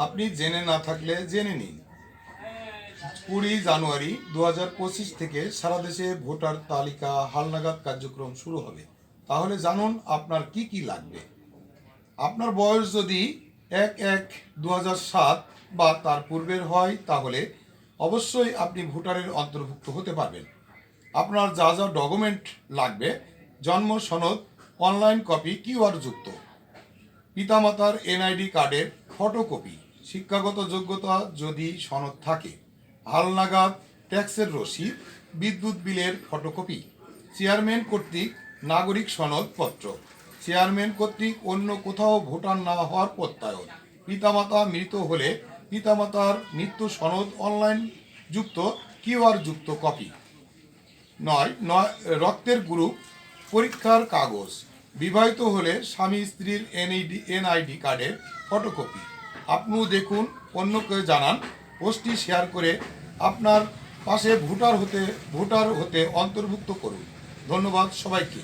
আপনি জেনে না থাকলে জেনে নিন। 20 জানুয়ারি 2025 থেকে সারা দেশে ভোটার তালিকা হালনাগাদ কার্যক্রম শুরু হবে। তাহলে জানুন আপনার কি কি লাগবে। আপনার বয়স যদি 1/1/2007 বা তার পূর্বের হয় তাহলে অবশ্যই আপনি ভোটারের অন্তর্ভুক্ত হতে পারবেন। আপনার যা যা ডকুমেন্ট লাগবে: জন্ম সনদ, অনলাইন কপি কিউআর যুক্ত, পিতামাতার এনআইডি কার্ডের ফটোকপি, শিক্ষাগত যোগ্যতা যদি সনদ থাকে, হালনাগাদ ট্যাক্সের রসিদ, বিদ্যুৎ বিলের ফটোকপি, চেয়ারম্যান কর্তৃক নাগরিক সনদপত্র, চেয়ারম্যান কর্তৃক অন্য কোথাও ভোটার না হওয়ার প্রত্যয়ন, পিতামাতা মৃত হলে পিতামাতার মৃত্যু সনদ অনলাইন যুক্ত কিউআর যুক্ত কপি। রক্তের গ্রুপ পরীক্ষার কাগজ, বিবাহিত হলে স্বামী স্ত্রীর এনআইডি কার্ডের ফটোকপি। আপনিও দেখুন, অন্যকে জানান, পোস্টটি শেয়ার করে আপনার পাশে ভোটার হতে অন্তর্ভুক্ত করুন। ধন্যবাদ সবাইকে।